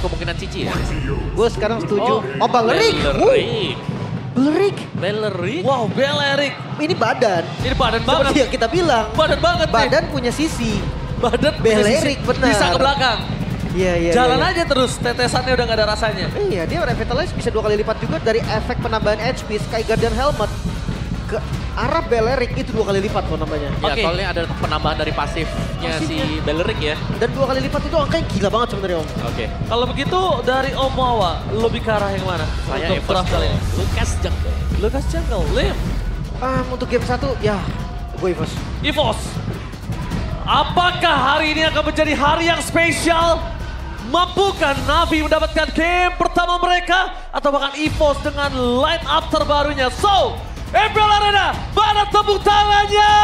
kemungkinan Cici ya. Gue sekarang setuju. Oh, Beleric. Beleric. Wow, Beleric. Ini badan. Ini badan Seperti banget. yang kita bilang. Badan banget nih. Badan punya sisi. Badan punya Beleric, sisi. benar. Bisa ke belakang. Iya. Jalan aja terus, tetesannya udah gak ada rasanya. Iya, dia revitalize bisa 2 kali lipat juga dari efek penambahan HP Sky Guardian Helmet ke arah Beleric itu 2 kali lipat kok namanya. Ya, Oke. kalau ini ada penambahan dari pasifnya si Beleric ya. Dan 2 kali lipat itu angkanya gila banget sebenarnya Om. Oke. Kalau begitu dari Om Wawa, lebih ke arah yang mana? Saya Untuk Evos draft kali ini. Lucas Jungle. Lucas Jungle, Lim, Untuk game 1 ya gue Evos. Evos. Apakah hari ini akan menjadi hari yang spesial? Mampukah Navi mendapatkan game pertama mereka? Atau bahkan Evos dengan line up terbarunya? So, MPL Arena, mana tepuk tangannya?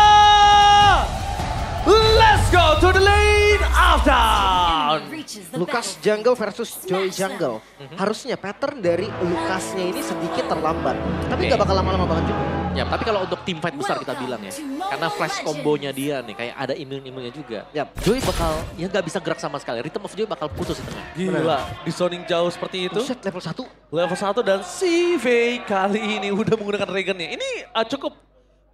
Let's go to the lane of down. Lucas Jungle versus Joy Jungle. Harusnya pattern dari Lucasnya ini sedikit terlambat. Tapi Oke. nggak bakal lama-lama banget juga. Ya, tapi kalau untuk tim fight besar kita bilang ya. Karena flash combonya dia nih, kayak ada imun-imunnya juga. Yap. Joy bakal, ya nggak bisa gerak sama sekali. Rhythm of Joy bakal putus di tengah. Gila, di zoning jauh seperti itu. Buset, level 1. Level 1 dan CV kali ini udah menggunakan Regen-nya. Ini cukup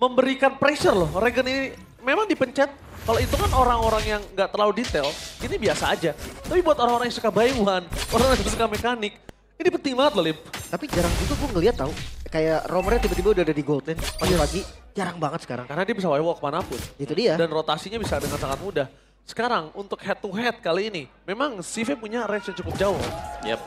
memberikan pressure loh. Regen ini memang dipencet. Kalau itu kan orang-orang yang nggak terlalu detail, ini biasa aja. Tapi buat orang-orang yang suka buy one, orang yang suka mekanik, ini penting banget loh, Lim. Tapi jarang juga gue ngeliat tau. Kayak romernya tiba-tiba udah ada di gold lane pagi-pagi. Jarang banget sekarang. Karena dia bisa walk manapun. Itu dia. Dan rotasinya bisa dengan sangat mudah. Sekarang untuk head to head kali ini, memang CV punya range yang cukup jauh. Yap,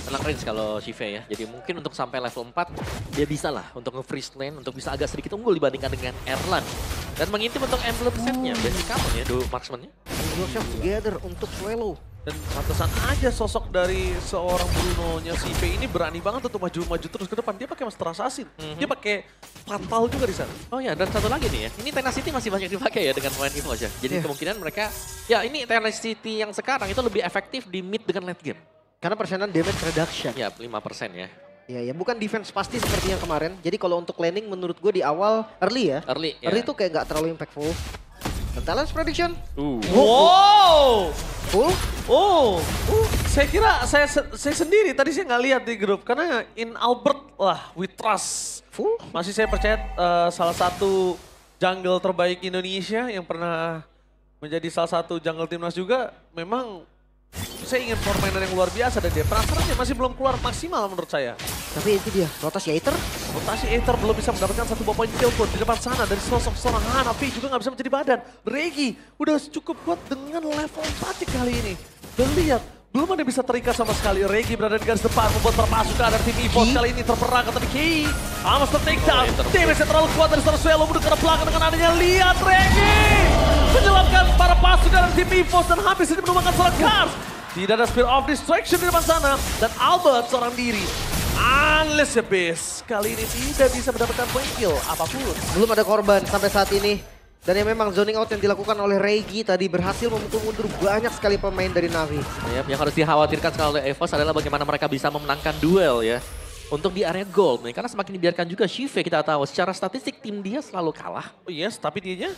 tenang range kalau Shive ya. Jadi mungkin untuk sampai level 4, dia bisa lah untuk nge-freeze lane, untuk bisa agak sedikit unggul dibandingkan dengan Erlan. Dan mengintip untuk emblem setnya, basic common ya, do marksman-nya. Yourself together untuk Swallow. Dan pantesan aja sosok dari seorang Bruno-nya CV ini berani banget untuk maju-maju terus ke depan. Dia pakai Master Assassin, dia pakai Fatal juga di sana. Oh ya, dan satu lagi nih ya, ini Tenacity masih banyak dipakai ya dengan pemain Evos ya. Jadi kemungkinan mereka, ya ini Tenacity yang sekarang itu lebih efektif di mid dengan late game. Karena persenan damage reduction. Ya, 5% ya. Ya, bukan defense pasti seperti yang kemarin. Jadi kalau untuk laning menurut gue di awal early ya. Early, ya. Early tuh kayak nggak terlalu impactful. Dan talent prediction. Wow! Full. Oh, saya kira saya sendiri tadi saya nggak lihat di grup karena in Albert lah we trust. Full. Masih saya percaya salah satu jungle terbaik Indonesia yang pernah menjadi salah satu jungle timnas juga memang saya ingin permainan yang luar biasa dan dia transfernya masih belum keluar maksimal menurut saya. Tapi itu dia, rotasi Aether. Rotasi Aether belum bisa mendapatkan satu poin kill pun di depan sana dari sosok seorang Hanafi juga nggak bisa menjadi badan. Regi udah cukup kuat dengan level 4 kali ini. Dan lihat, belum ada bisa terikat sama sekali. Regi berada di garis depan membuat perpasukan dari tim Evos kali ini terperangkap tapi Ki. Amos takedown. Damage-nya terlalu kuat dari seorang Swallow mundur ke belakang dengan adanya lihat Regi. Menyelamatkan para pasukan dari tim Evos dan habis ini menumbangkan seorang Kars. Tidak ada Spear of Destruction di depan sana. Dan Albert seorang diri. Unleash Abyss kali ini tidak bisa mendapatkan poin kill apapun. Belum ada korban sampai saat ini. Dan yang memang zoning out yang dilakukan oleh Regi tadi berhasil memukul mundur banyak sekali pemain dari Navi. Ya, yang harus dikhawatirkan sekali oleh Evos adalah bagaimana mereka bisa memenangkan duel ya. Untuk di area gold nih, karena semakin dibiarkan juga Shive kita tahu secara statistik tim dia selalu kalah. Oh yes, tapi dianya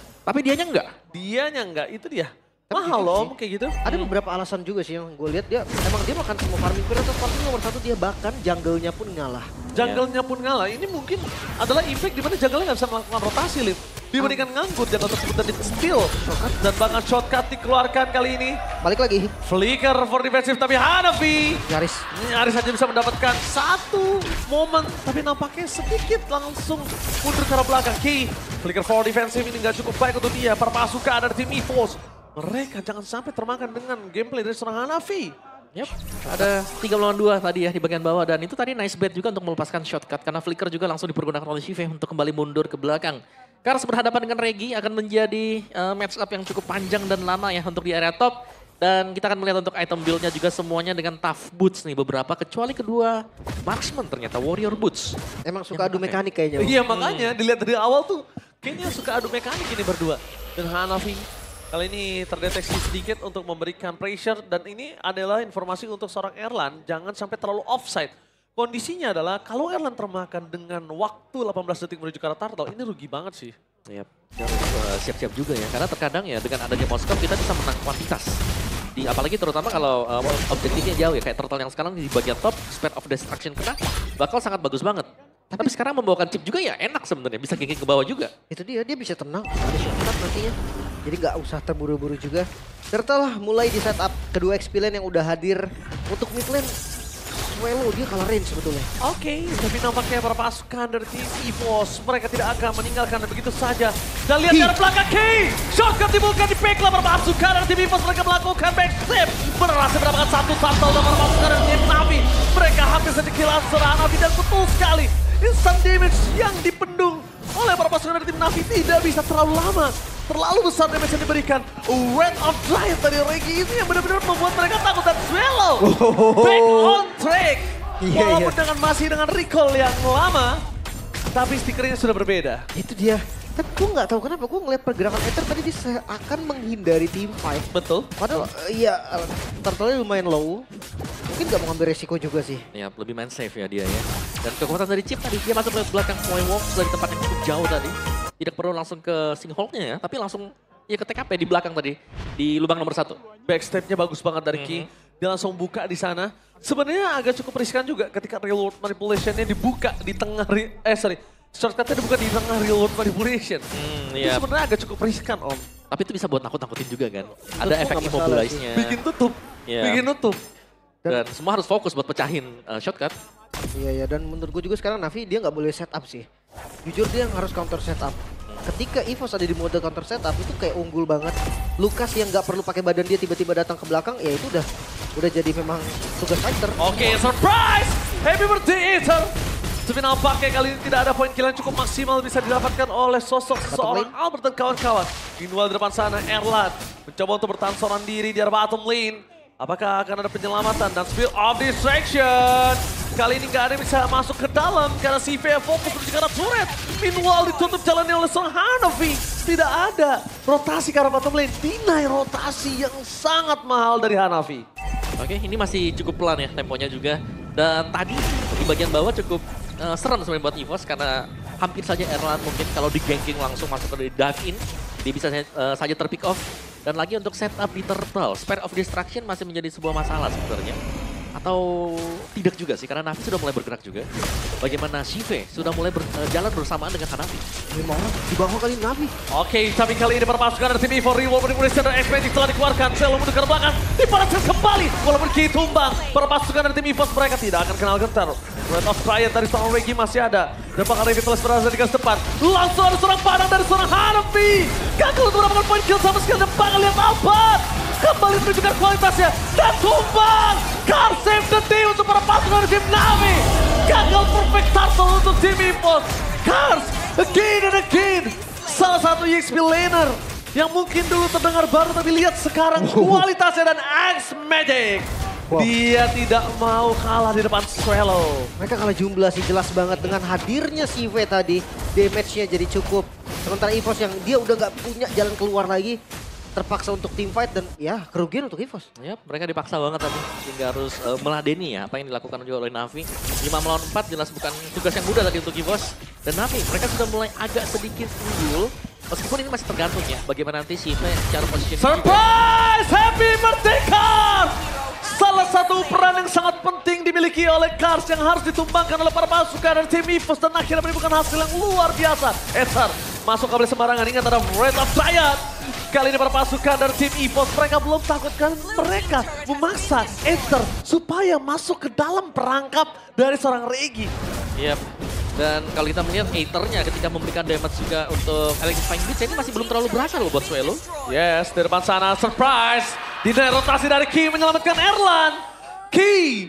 Enggak. enggak, itu dia. Tapi Mahal jujur loh sih, kayak gitu. Ada beberapa alasan juga sih yang gue lihat dia emang dia makan semua farming period atau farming nomor 1 dia bahkan jungle-nya pun ngalah. Jungle-nya pun ngalah. Ini mungkin adalah impact di mana jungle-nya nggak bisa melakukan rotasi, Lip. Dibandingkan nganggur jungle tersebut dan di-steal. Dan bahkan shortcut dikeluarkan kali ini. Balik lagi, Flicker for defensive tapi Hanafi nyaris. nyaris saja bisa mendapatkan satu momen. Tapi nampaknya sedikit langsung mundur ke arah belakang. Ki, Flicker for defensive ini nggak cukup baik untuk dia. Perpasukan dari tim Evos. Mereka jangan sampai termakan dengan gameplay dari seorang Hanafi. Yap, ada 3 lawan 2 tadi ya di bagian bawah dan itu tadi nice bet juga untuk melepaskan shortcut karena Flicker juga langsung dipergunakan oleh Shive untuk kembali mundur ke belakang. Kars berhadapan dengan Regi akan menjadi match up yang cukup panjang dan lama ya untuk di area top. Dan kita akan melihat untuk item build-nya juga semuanya dengan tough boots nih beberapa kecuali kedua marksman ternyata warrior boots. Emang suka adu mekanik kayaknya. Iya makanya dilihat dari awal tuh kayaknya suka adu mekanik ini berdua. Dan Hanafi kali ini terdeteksi sedikit untuk memberikan pressure dan ini adalah informasi untuk seorang Erlan jangan sampai terlalu offside. Kondisinya adalah kalau Erlan termakan dengan waktu 18 detik menuju ke arah turtle ini rugi banget sih. Yap, harus siap-siap juga ya karena terkadang ya dengan adanya Moskov kita bisa menang kuantitas. Apalagi terutama kalau objektifnya jauh ya, kayak turtle yang sekarang di bagian top, speed of destruction kena, bakal sangat bagus banget. Tapi sekarang membawakan chip juga ya enak sebenarnya, bisa gengking ke bawah juga. Itu dia bisa tenang, ada shortcut nantinya. Jadi nggak usah terburu-buru juga. Serta mulai di setup kedua XP lane yang udah hadir untuk mid lane. Swelo dia kalah range sebetulnya. Oke, tapi nampaknya para pasukan dari tim EVOS mereka tidak akan meninggalkan dan begitu saja. Dan lihat dari belakang Key, shotgun dibuka di Pekla para pasukan dari tim EVOS mereka melakukan backstep. Berhasil mendapatkan satu shuttle dari para pasukan dari tim Navi. Mereka hampir saja kehilangan serangan Navi dan betul sekali. Instant damage yang dipendung oleh para pasukan dari tim Navi tidak bisa terlalu lama. Terlalu besar damage yang diberikan. Red of Giant dari Regi itu yang benar-benar membuat mereka takut. Dan Swelo back on track. Walaupun dengan recall yang lama, tapi stikernya sudah berbeda. Itu dia. Tapi gue nggak tahu kenapa gue ngeliat pergerakan Ether tadi dia akan menghindari team fight. Betul. Padahal iya turtle-nya lumayan low. Mungkin nggak mau ngambil resiko juga sih. Ya lebih main safe ya dia ya. Dan kekuatan dari chip tadi, dia masuk ke belakang Point Walk dari tempat yang cukup jauh tadi. Tidak perlu langsung ke Sinkhole-nya ya, tapi langsung ya ke TKP di belakang tadi. Di lubang nomor 1. Backstep-nya bagus banget dari Key. Dia langsung buka di sana. Sebenarnya agak cukup riskan juga ketika real world manipulation-nya dibuka di tengah, shortcut-nya dibuka di tengah real world manipulation. Itu sebenarnya agak cukup riskan Om. Tapi itu bisa buat nakut-nakutin juga kan. Ada efek immobilize-nya. Bikin tutup, bikin nutup. Dan semua harus fokus buat pecahin shortcut. Iya, dan menurut gue juga sekarang Navi dia nggak boleh setup sih. Jujur dia yang harus counter setup. Ketika EVOS ada di mode counter setup itu kayak unggul banget. Lucas yang nggak perlu pakai badan dia tiba-tiba datang ke belakang, ya itu udah jadi memang tugas fighter. Oke, surprise! Happy birthday Ether! Tapi nampaknya kali ini tidak ada poin kill yang cukup maksimal bisa didapatkan oleh sosok seorang Albert dan kawan-kawan. Meanwhile di depan sana Erlan mencoba untuk bertahan seorang diri di arah bottom lane. Apakah akan ada penyelamatan dan spill of distraction? Kali ini nggak ada yang bisa masuk ke dalam karena si V fokus menuju ke arah turret. Meanwhile ditutup jalannya oleh seorang Hanafi. Tidak ada rotasi ke arah bottom lane. Deny rotasi yang sangat mahal dari Hanafi. Oke, ini masih cukup pelan ya temponya juga. Dan tadi di bagian bawah cukup serem sebenarnya buat EVOS karena hampir saja Erlan mungkin kalau di ganking langsung masuk ke dive in. Dia bisa saja terpick off. Dan lagi untuk setup di turtle, Spare of Destruction masih menjadi sebuah masalah sebenarnya. Atau tidak juga sih, karena Navi sudah mulai bergerak juga. Bagaimana Shive sudah mulai berjalan bersamaan dengan Hanafi. 5 orang di bawah kali Navi. Oke, tapi kali ini perpasukan dari tim EVO Reward Manipulation dan X-Magic telah dikeluarkan. Selo mundur ke belakang, diparaskan kembali. Walaupun Ki tumbang, perpasukan dari tim EVOS mereka tidak akan kenal gentar. Red of Riot dari seorang Regi masih ada. Dan bakal Revitalize berada di garis depan. Langsung ada seorang padang dari seorang Hanafi. Gagal untuk mendapatkan poin kill sama sekali. Dan bakal lihat Albert. Kembali menunjukkan kualitasnya. Dan tumbang. Car save the day untuk para pasukan dari tim Navi. Gagal perfect turtle untuk tim EVOS. Cars again and again. Salah satu EXP laner yang mungkin dulu terdengar baru tapi lihat sekarang kualitasnya dan X-Magic. Dia tidak mau kalah di depan Swelo. Mereka kalah jumlah sih jelas banget dengan hadirnya si V tadi. Damage-nya jadi cukup. Sementara EVOS yang dia udah gak punya jalan keluar lagi. Terpaksa untuk team fight dan ya kerugian untuk EVOS. Ya, mereka dipaksa banget tadi. Sehingga harus meladeni ya apa yang dilakukan juga oleh Navi. 5 melawan 4 jelas bukan tugas yang mudah tadi untuk EVOS. Dan Navi mereka sudah mulai agak sedikit unggul. Meskipun ini masih tergantung ya bagaimana nanti si V secara positioning. Surprise! Happy birthday Cars! Salah satu peran yang sangat penting dimiliki oleh Cars yang harus ditumbangkan oleh para pasukan dari tim EVOS dan akhirnya menimbulkan hasil yang luar biasa. Ether masuk kabel sembarangan, ingat ada Red of Giant. Kali ini para pasukan dari tim EVOS mereka belum takutkan, mereka memaksa Ether supaya masuk ke dalam perangkap dari seorang Regi. Yep. Dan kalau kita melihat Aether-nya ketika memberikan damage juga untuk Electrifying Blitz ini masih belum terlalu berasa loh buat Swelo. Yes, di depan sana surprise. Dinaik rotasi dari Ki menyelamatkan Erlan. Ki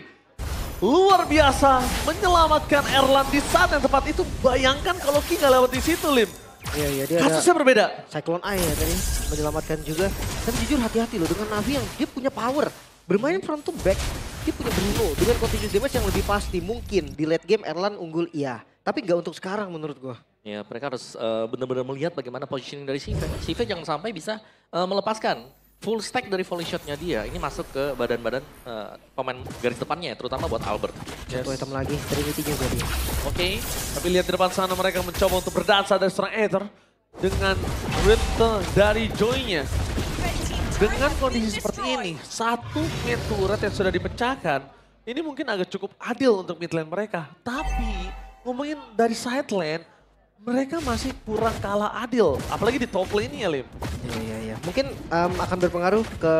luar biasa menyelamatkan Erlan di saat yang tepat itu. Bayangkan kalau Ki nggak lewat di situ, Lim. Iya, dia kasusnya berbeda. Cyclone Eye ya tadi menyelamatkan juga. Tapi jujur hati-hati loh dengan Navi yang dia punya power. Bermain front to back, dia punya Bruno dengan continuous damage yang lebih pasti. Mungkin di late game Erlan unggul iya. Tapi nggak untuk sekarang menurut gua. Ya, mereka harus benar-benar melihat bagaimana positioning dari Shive. Shive jangan sampai bisa melepaskan full stack dari volley shotnya dia. Ini masuk ke badan-badan pemain garis depannya, terutama buat Albert. Satu item lagi, Trinity juga dia. Oke, tapi lihat di depan sana mereka mencoba untuk berdansa dari seorang Ether dengan return dari Joy-nya. dengan kondisi seperti ini, satu mid turret yang sudah dipecahkan, ini mungkin agak cukup adil untuk mid lane mereka. Tapi ngomongin dari side lane, mereka masih kurang kalah adil. Apalagi di top lane ya, Lim. Iya. Mungkin akan berpengaruh ke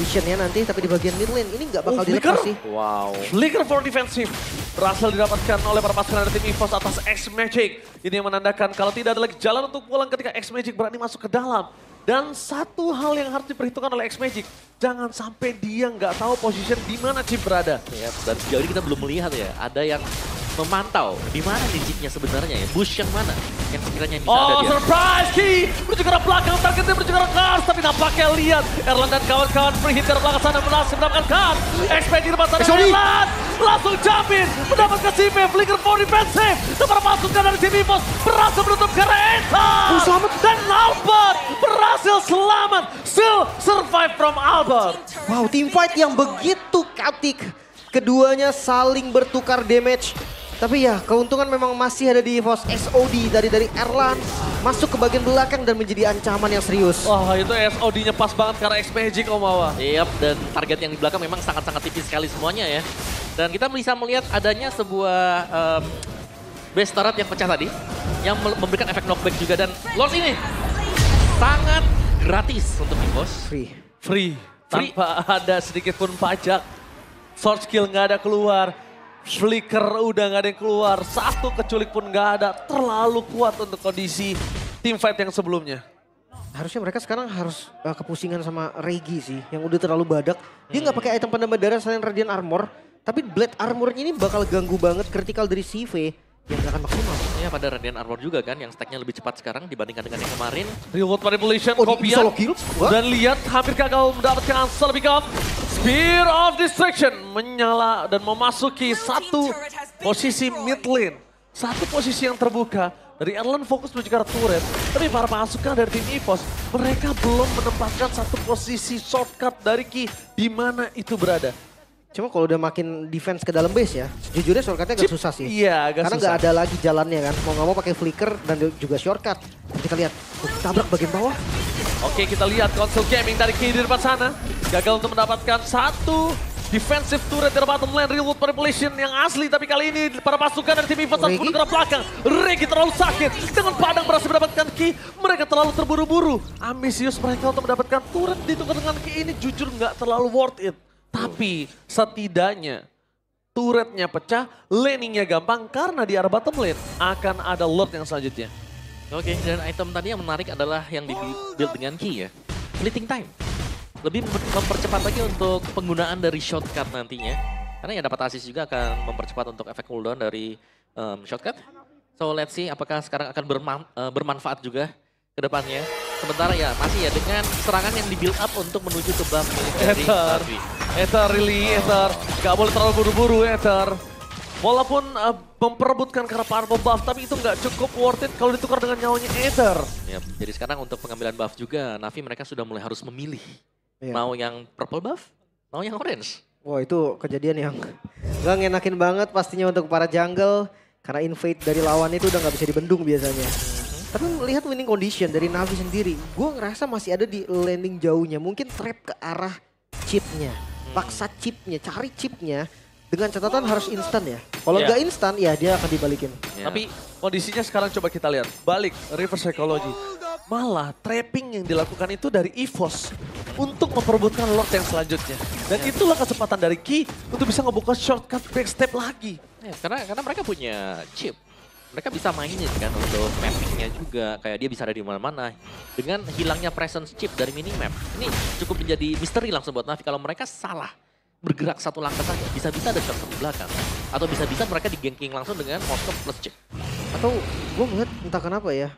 visionnya nanti, tapi di bagian mid lane ini nggak bakal dilepas sih. Wow. Flicker for defensive berhasil didapatkan oleh para pasukan dari tim EVOS atas X-Magic. Ini yang menandakan kalau tidak ada lagi jalan untuk pulang ketika X-Magic berani masuk ke dalam. Dan satu hal yang harus diperhitungkan oleh X-Magic, jangan sampai dia nggak tahu position di mana Chip berada. Ya, dan sejauh ini kita belum melihat ya, ada yang memantau di mana nih Chipnya sebenarnya ya, bush yang mana yang sekiranya bisa ada Oh, dia. surprise Ki! Menuju ke arah belakang, targetnya menuju ke arah Kars, tapi nampaknya lihat Erlan dan kawan-kawan free hit dari belakang sana berhasil mendapatkan Kars. Expect di depan sana Erlan, langsung jamin mendapatkan CP, flicker for defensive. Para pasukan dari tim EVOS berhasil menutup ke arah Eta. Selamat. Dan Albert berhasil selamat, still survive from Albert. Wow, team fight yang begitu chaotic. Keduanya saling bertukar damage. Tapi ya, keuntungan memang masih ada di EVOS. SOD dari Erlan masuk ke bagian belakang dan menjadi ancaman yang serius. Wah, itu SOD-nya pas banget karena X-Magic Om Awa. Yap, dan target yang di belakang memang sangat-sangat tipis sekali semuanya ya. Dan kita bisa melihat adanya sebuah base turret yang pecah tadi, yang memberikan efek knockback juga. Dan Lord ini sangat gratis untuk EVOS. Free. Tanpa ada sedikit pun pajak. Sword skill nggak ada keluar. Flicker udah nggak ada yang keluar. Satu keculik pun nggak ada. Terlalu kuat untuk kondisi team fight yang sebelumnya. Harusnya mereka sekarang harus kepusingan sama Regi sih. Yang udah terlalu badak. Dia nggak pakai item penambah darah selain Radiant Armor. Tapi Blade Armornya ini bakal ganggu banget critical dari CV. Yang gak akan maksimal. Ya pada Radiant Armor juga kan, yang stacknya lebih cepat sekarang dibandingkan dengan yang kemarin. Reward manipulation, Oh, Kopian. bisa low kill? What? Dan lihat hampir gagal mendapatkan Selby Off. Spear of Distraction menyala dan memasuki satu posisi mid lane. Satu posisi yang terbuka. Dari Erlan fokus menuju ke arah turret. Tapi para pasukan dari tim EVOS, mereka belum menempatkan satu posisi shortcut dari Ki di mana itu berada. Cuma kalau udah makin defense ke dalam base ya, sejujurnya shortcutnya agak susah sih. Iya, agak Karena susah. nggak ada lagi jalannya kan. Mau nggak mau pakai flicker dan juga shortcut. Kita lihat, tabrak bagian bawah. Oke, kita lihat konsol gaming dari Ki di depan sana. Gagal untuk mendapatkan satu defensive turret dari bottom lane. Real World Manipulation yang asli. Tapi kali ini para pasukan dari tim EVOS harus menuju ke belakang. Regi terlalu sakit. Dengan Padang berhasil mendapatkan Ki. Mereka terlalu terburu-buru. Ambisius mereka untuk mendapatkan turret ditukar dengan Ki ini jujur nggak terlalu worth it. Tapi setidaknya turretnya pecah, laningnya gampang karena di arah bottom lane akan ada Lord yang selanjutnya. Oke, dan item tadi yang menarik adalah yang di-build dengan Ki ya. Fleeting time. Lebih mempercepat lagi untuk penggunaan dari shortcut nantinya. Karena ya dapat assist juga akan mempercepat untuk efek cooldown dari shortcut. So let's see apakah sekarang akan bermanfaat juga ke depannya. Sementara ya masih ya dengan serangan yang di-build up untuk menuju ke buff milik dari Navi. Ether really, Ether. Gak boleh terlalu buru-buru Ether. Walaupun memperebutkan karena powerful buff, tapi itu nggak cukup worth it kalau ditukar dengan nyawanya Ether. Ya, jadi sekarang untuk pengambilan buff juga, Navi mereka sudah mulai harus memilih. Iya. Mau yang purple buff, mau yang orange. Wah, itu kejadian yang nggak ngenakin banget pastinya untuk para jungle. Karena invade dari lawan itu udah nggak bisa dibendung biasanya. Tapi melihat winning condition dari Navi sendiri, gue ngerasa masih ada di landing jauhnya. Mungkin trap ke arah chipnya, paksa chipnya, cari chipnya. Dengan catatan harus instan ya. Kalau Yeah. nggak instan, ya dia akan dibalikin. Ya. Tapi kondisinya sekarang coba kita lihat. Balik, reverse psychology. Malah trapping yang dilakukan itu dari EVOS untuk memperebutkan Lord yang selanjutnya. Dan itulah kesempatan dari Ki untuk bisa ngebuka shortcut backstep lagi. Ya, karena mereka punya chip. Mereka bisa mainin kan untuk mappingnya juga. Kayak dia bisa ada di mana-mana. Dengan hilangnya presence chip dari minimap. Ini cukup menjadi misteri langsung buat Navi. Kalau mereka salah bergerak satu langkah saja, bisa-bisa ada shortcut di belakang. Atau bisa-bisa mereka di-ganking langsung dengan Moskov plus chip. Atau gue melihat entah kenapa ya.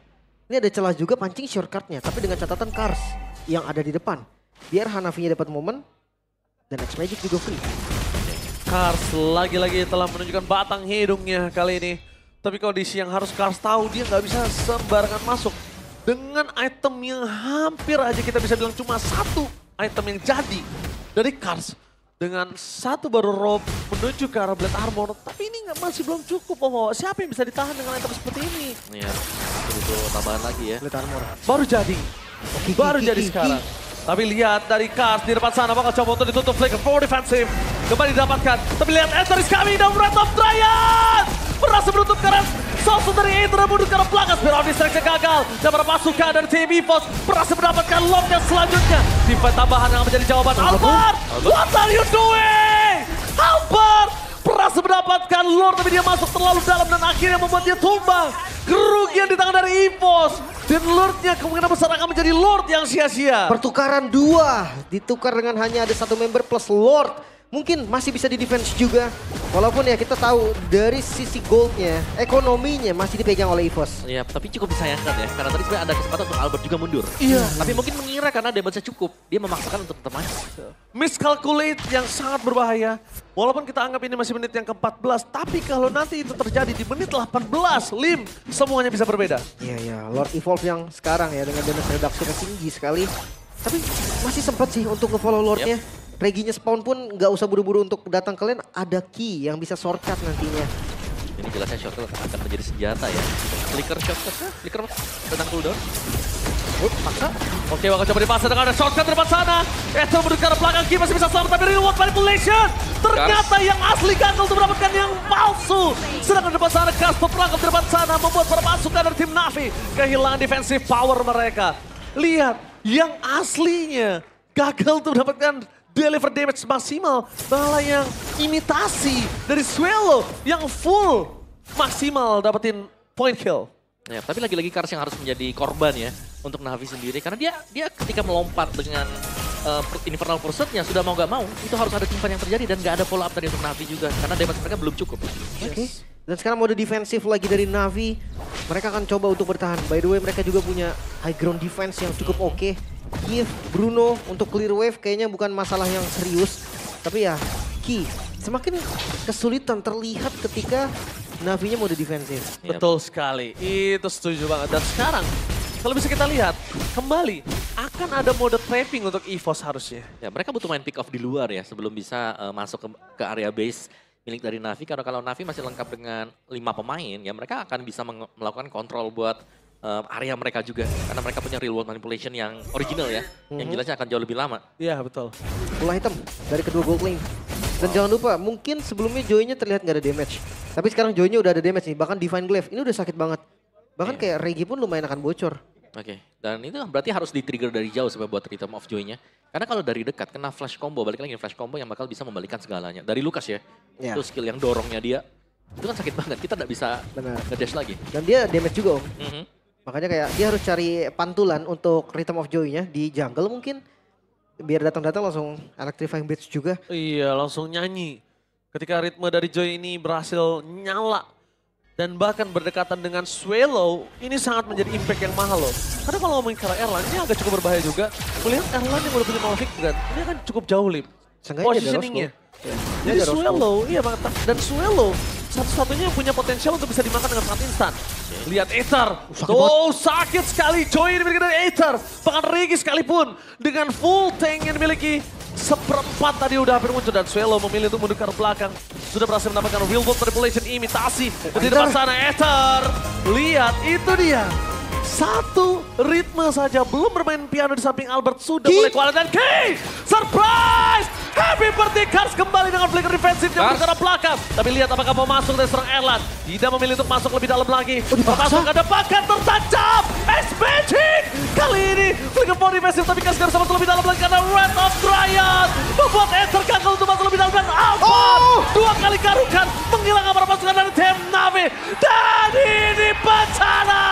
Ini ada celah juga pancing shortcutnya. Tapi dengan catatan Kars yang ada di depan. Biar Hanafinya dapat momen. Dan X-Magic juga free. Kars lagi-lagi telah menunjukkan batang hidungnya kali ini. Tapi kondisi yang harus Kars tahu, dia nggak bisa sembarangan masuk. Dengan item yang hampir aja kita bisa bilang cuma satu item yang jadi dari Kars. Dengan satu baru rob menuju ke arah Blade Armor. Tapi ini masih belum cukup, Om. Siapa yang bisa ditahan dengan item seperti ini? Ya, itu tambahan lagi ya. Blade Armor. Baru jadi. Baru jadi sekarang. Tapi lihat dari Kars di depan sana bakal coba untuk ditutup flicker for defensive. Kembali didapatkan. Tapi lihat Enter is coming down Wrath of Dryad. Berhasil menutup karena Salsa dari Enter mundur ke arah belakang. Spiral Distraction gagal. Dan para pasukan dari tim EVOS berhasil mendapatkan locknya selanjutnya. Defense tambahan yang menjadi jawaban. Albert, what are you doing? Albert berhasil mendapatkan Lord tapi dia masuk terlalu dalam dan akhirnya membuat dia tumbang. Kerugian di tangan dari EVOS. Dan Lordnya kemungkinan besar akan menjadi Lord yang sia-sia. Pertukaran 2, ditukar dengan hanya ada 1 member plus Lord. Mungkin masih bisa di defense juga. Walaupun ya kita tahu dari sisi goldnya, ekonominya masih dipegang oleh EVOS. Iya, tapi cukup disayangkan ya. Karena tadi sebenarnya ada kesempatan untuk Albert juga mundur. Iya. Tapi mungkin mengira karena damage-nya cukup. Dia memaksakan untuk tetap maju. Miscalculate yang sangat berbahaya. Walaupun kita anggap ini masih menit yang ke-14. Tapi kalau nanti itu terjadi di menit 18, Lim, semuanya bisa berbeda. Iya, Lord Evolve yang sekarang ya dengan damage reduction tinggi sekali. Tapi masih sempat sih untuk nge-follow Lordnya. Reginya spawn pun nggak usah buru-buru untuk datang ke lane, ada key yang bisa shortcut nantinya. Ini jelasnya shortcut akan menjadi senjata ya. Flicker shortcut, flicker tentang cooldown. Maksa. Oke, bakal coba dipasang dengan ada shortcut di depan sana. Eto menuju ke arah belakang, Ki masih bisa selamat tapi reward manipulation. Ternyata yang asli gagal untuk mendapatkan yang palsu. Sedangkan di depan sana, Kars perangkap di depan sana membuat para pasukan dari tim Navi kehilangan defensive power mereka. Lihat, yang aslinya gagal untuk mendapatkan deliver damage maksimal, malah yang imitasi dari Swallow yang full maksimal dapetin point kill. Ya, tapi lagi-lagi Kars yang harus menjadi korban ya untuk Navi sendiri. Karena dia ketika melompat dengan Infernal Pursuit-nya sudah mau gak mau, itu harus ada timpan yang terjadi dan gak ada follow up tadi untuk Navi juga. Karena damage mereka belum cukup. Oke. Dan sekarang mode defensif lagi dari Navi. Mereka akan coba untuk bertahan. By the way, mereka juga punya high ground defense yang cukup oke. Giv, Bruno untuk clear wave kayaknya bukan masalah yang serius. Tapi ya, Ki semakin kesulitan terlihat ketika Navinya mode defensif. Yep. Betul sekali, itu setuju banget. Dan sekarang, kalau bisa kita lihat, kembali akan ada mode trapping untuk EVOS harusnya. Ya, mereka butuh main pick off di luar ya sebelum bisa masuk ke area base milik dari Navi. Karena kalau Navi masih lengkap dengan 5 pemain, ya mereka akan bisa melakukan kontrol buat area mereka juga. Karena mereka punya real world manipulation yang original ya. Yang jelasnya akan jauh lebih lama. Iya betul. Bola hitam dari kedua gold lane. Dan jangan lupa, mungkin sebelumnya Joy-nya terlihat nggak ada damage. Tapi sekarang Joy-nya udah ada damage nih. Bahkan Divine Glaive, ini udah sakit banget. Bahkan kayak Regi pun lumayan akan bocor. Oke, dan itu berarti harus di-trigger dari jauh supaya buat Rhythm of Joy-nya. Karena kalau dari dekat kena flash combo, balik lagi flash combo yang bakal bisa membalikan segalanya. Dari Lucas ya, itu skill yang dorongnya dia. Itu kan sakit banget, kita nggak bisa nge-dash lagi. Dan dia damage juga om. Makanya kayak dia harus cari pantulan untuk Rhythm of Joy-nya di jungle mungkin. Biar datang-datang langsung Electrifying Blitz juga. Iya langsung nyanyi. Ketika ritme dari Joy ini berhasil nyala. Dan bahkan berdekatan dengan Swallow, ini sangat menjadi impact yang mahal loh. Karena kalau ngomongin ke Erlang, ini agak cukup berbahaya juga. Melihat Erlang yang udah punya Malphite kan, ini akan cukup jauh Lip. Positioningnya. Jadi Swallow, iya banget. Dan Swallow satu-satunya yang punya potensial untuk bisa dimakan dengan sangat instan. Lihat Aether. Sakit sekali. Joy dimiliki dari Aether. Bahkan Regi sekalipun dengan full tank yang dimiliki. Seperempat tadi udah hampir muncul dan Swallow memilih untuk mundur ke belakang. Sudah berhasil mendapatkan real world manipulation imitasi. Di depan sana Aether. Lihat itu dia. Satu ritme saja belum bermain piano di samping Albert sudah mulai kualat dan Kay surprise happy birthday Kars kembali dengan flicker defensif yang ke arah belakang tapi lihat apakah mau masuk dari serang Erlang tidak memilih untuk masuk lebih dalam lagi masuk ke depan kan tertancap X-Magic kali ini flicker for defensif tapi Kars harus masuk lebih dalam lagi karena Wrath of Dryad membuat Aether gagal untuk masuk lebih dalam dan Albert dua kali garukan menghilangkan para pasukan dari tim Navi dan ini bencana.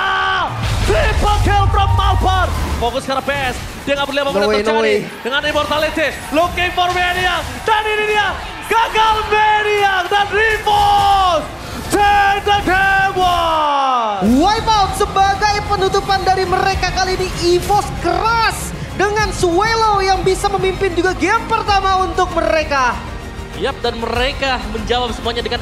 Triple kill from Malphite. Fokus ke arah PS. Dia nggak boleh apa-apa terjadi. Dengan Immortality. Looking for Maniac. Dan ini dia. Gagal Maniac. Dan Rivals. Take the game one. Wipeout sebagai penutupan dari mereka kali ini. EVOS keras. Dengan Swallow yang bisa memimpin juga game pertama untuk mereka. Yap, dan mereka menjawab semuanya dengan